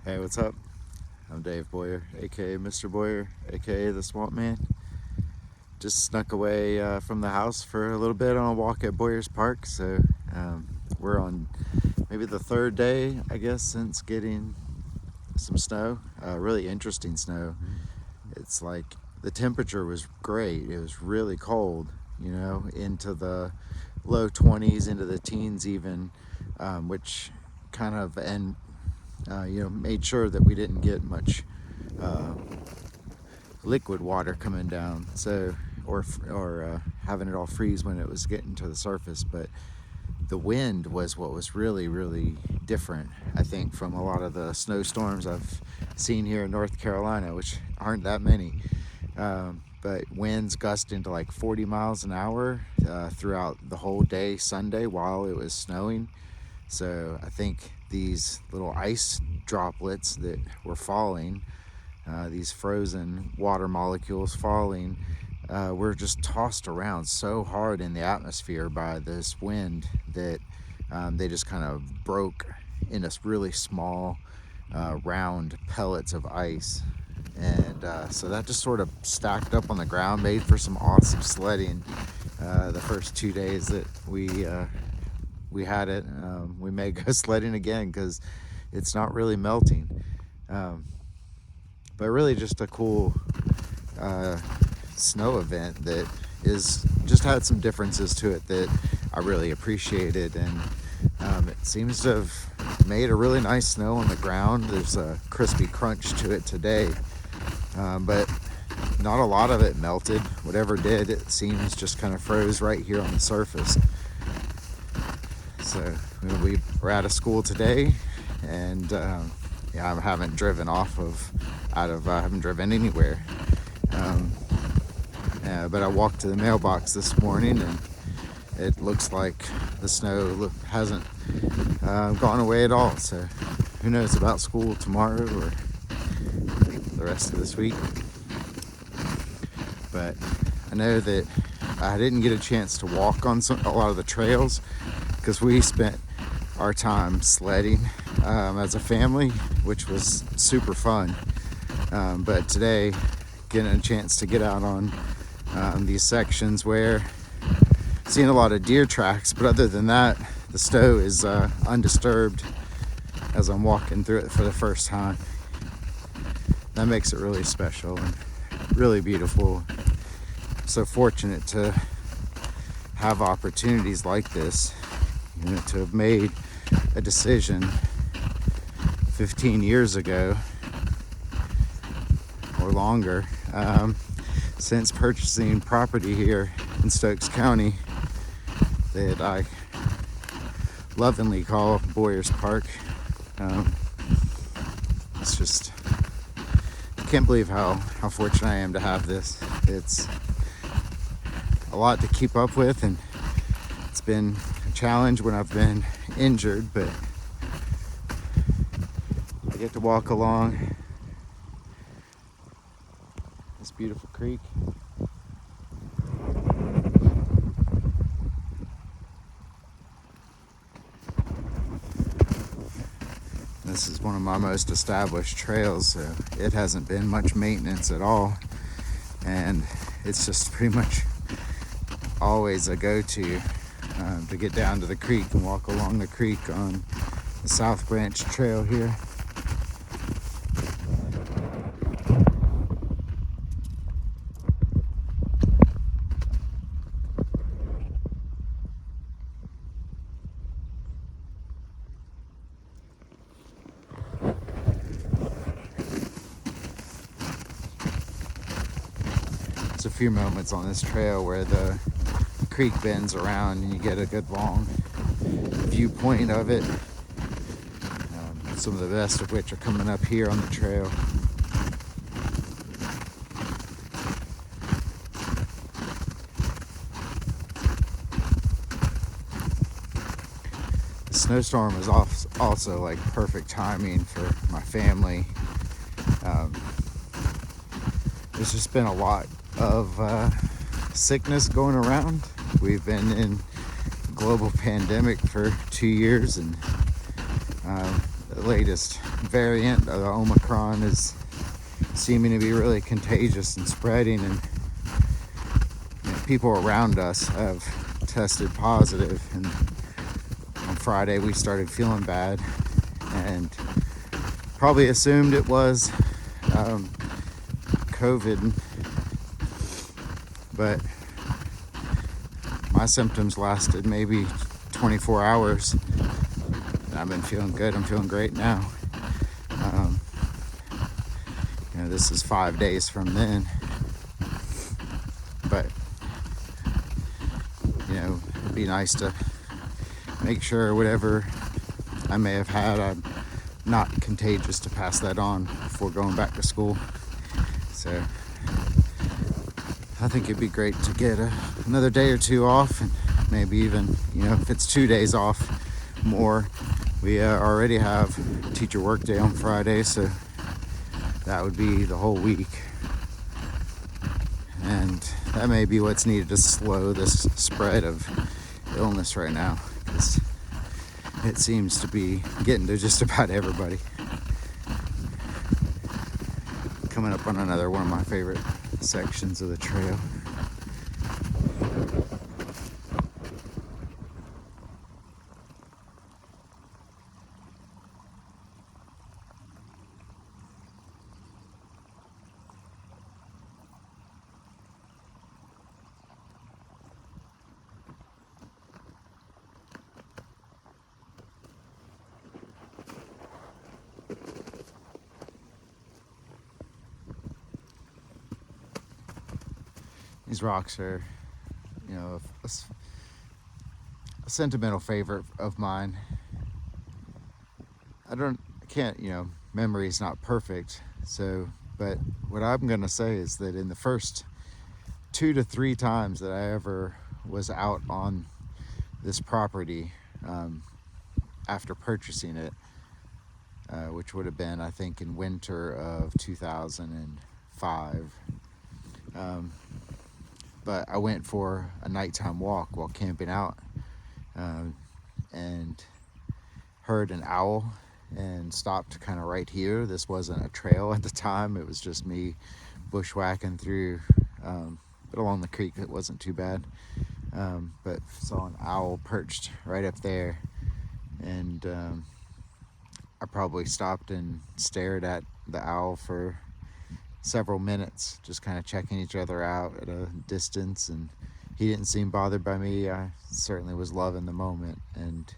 Hey, what's up? I'm Dave Boyer, aka Mr. Boyer, aka the Swamp Man. Just snuck away from the house for a little bit on a walk at Boyers Park. We're on maybe the third day, I guess, since getting some snow. Really interesting snow. It's like the temperature was great. It was really cold, into the low 20s, into the teens even, which kind of made sure that we didn't get much liquid water coming down, or having it all freeze when it was getting to the surface. But the wind was what was really, really different, I think, from a lot of the snowstorms I've seen here in North Carolina, which aren't that many. But winds gusting to like 40 miles an hour throughout the whole day Sunday while it was snowing. So I think these little ice droplets that were falling, these frozen water molecules falling, were just tossed around so hard in the atmosphere by this wind that they just kind of broke into really small, round pellets of ice. And so that just sort of stacked up on the ground, made for some awesome sledding. The first 2 days that we had it, we may go sledding again because it's not really melting. But really just a cool snow event that is just had some differences to it that I really appreciated. And it seems to have made a really nice snow on the ground. There's a crispy crunch to it today, but not a lot of it melted. Whatever did, it seems just kind of froze right here on the surface. So we were out of school today, and I haven't driven I haven't driven anywhere. But I walked to the mailbox this morning, and it looks like the snow hasn't gone away at all. So who knows about school tomorrow or the rest of this week. But I know that I didn't get a chance to walk on a lot of the trails because we spent our time sledding as a family, which was super fun. But today, getting a chance to get out on these sections where seeing a lot of deer tracks, but other than that, the snow is undisturbed as I'm walking through it for the first time. That makes it really special and really beautiful. So fortunate to have opportunities like this, to have made a decision 15 years ago or longer, since purchasing property here in Stokes County that I lovingly call Boyers Park. It's just, I can't believe how fortunate I am to have this. It's a lot to keep up with, and it's been a challenge when I've been injured, but I get to walk along this beautiful creek. This is one of my most established trails, so it hasn't been much maintenance at all, and it's just pretty much always a go-to to get down to the creek and walk along the creek on the South Branch Trail here. There's a few moments on this trail where the creek bends around and you get a good long viewpoint of it. Some of the best of which are coming up here on the trail. The snowstorm was also like perfect timing for my family. There's just been a lot of sickness going around. We've been in a global pandemic for 2 years, and the latest variant of the Omicron is seeming to be really contagious and spreading, and people around us have tested positive. And on Friday we started feeling bad and probably assumed it was COVID, but my symptoms lasted maybe 24 hours. I've been feeling good. I'm feeling great now. This is 5 days from then, but it'd be nice to make sure whatever I may have had, I'm not contagious, to pass that on before going back to school. So I think it'd be great to get another day or two off, and maybe even, if it's 2 days off, more. We already have teacher work day on Friday, so that would be the whole week. And that may be what's needed to slow this spread of illness right now, because it seems to be getting to just about everybody. Coming up on another one of my favorite sections of the trail. These rocks are, a sentimental favorite of mine. Memory's not perfect, but what I'm gonna say is that in the first 2 to 3 times that I ever was out on this property, after purchasing it, which would have been, I think, in winter of 2005, but I went for a nighttime walk while camping out, and heard an owl and stopped kind of right here. This wasn't a trail at the time, it was just me bushwhacking through, but along the creek it wasn't too bad, but saw an owl perched right up there, and I probably stopped and stared at the owl for several minutes, just kind of checking each other out at a distance, and he didn't seem bothered by me. I certainly was loving the moment. And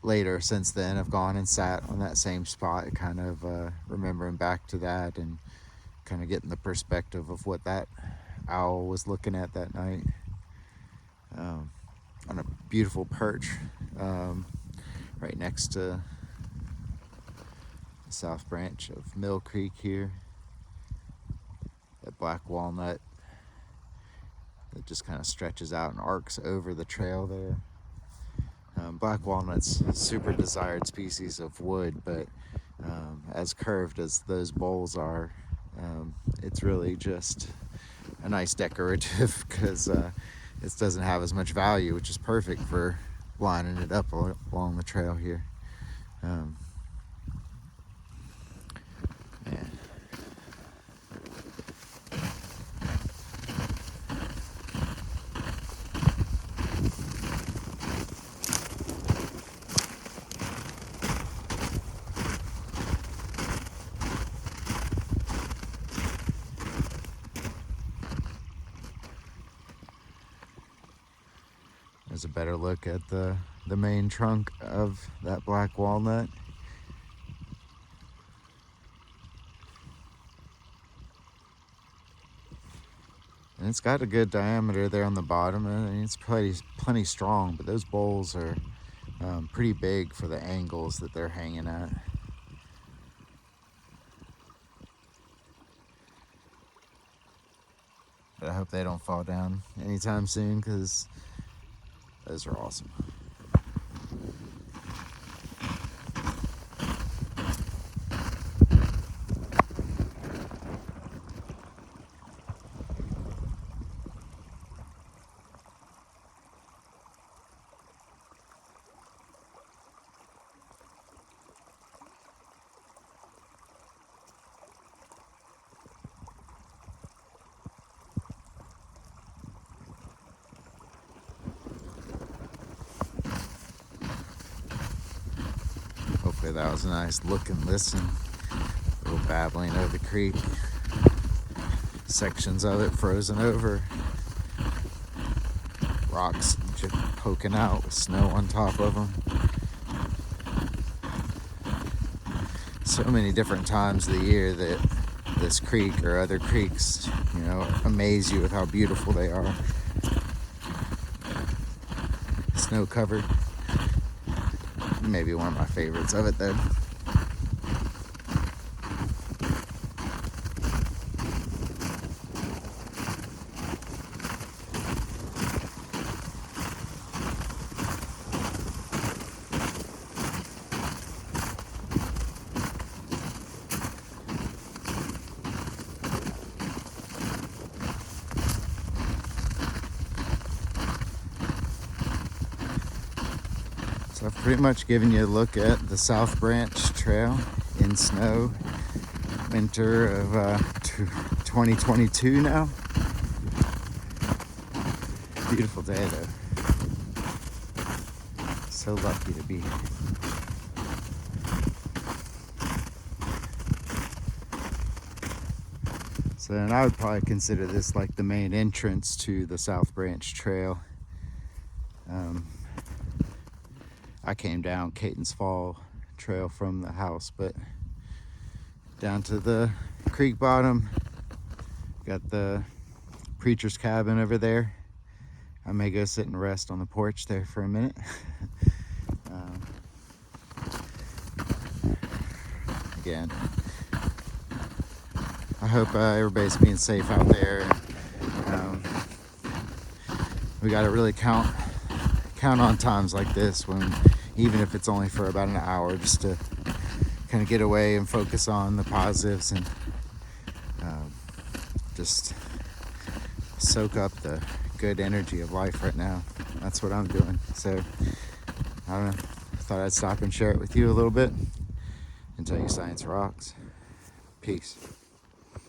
later, since then, I've gone and sat on that same spot, kind of remembering back to that and kind of getting the perspective of what that owl was looking at that night, on a beautiful perch right next to South Branch of Mill Creek here. That black walnut that just kind of stretches out and arcs over the trail there. Black walnut's a super desired species of wood, but as curved as those bowls are, it's really just a nice decorative, because it doesn't have as much value, which is perfect for lining it up along the trail here. Man. There's a better look at the main trunk of that black walnut. And it's got a good diameter there on the bottom, and it's plenty strong, but those bowls are pretty big for the angles that they're hanging at. But I hope they don't fall down anytime soon, because those are awesome. But that was a nice look and listen. A little babbling of the creek. Sections of it frozen over. Rocks just poking out with snow on top of them. So many different times of the year that this creek or other creeks, amaze you with how beautiful they are. Snow covered. Maybe one of my favorites of it though. So I've pretty much given you a look at the South Branch Trail in snow, winter of 2022 now. Beautiful day though. So lucky to be here. So, and I would probably consider this like the main entrance to the South Branch Trail. I came down Catons Fall Trail from the house, but down to the creek bottom, got the preacher's cabin over there. I may go sit and rest on the porch there for a minute. Again, I hope everybody's being safe out there. We got to really count on times like this when, even if it's only for about an hour, just to kind of get away and focus on the positives and just soak up the good energy of life right now. That's what I'm doing. So I don't know, I thought I'd stop and share it with you a little bit and tell you science rocks. Peace.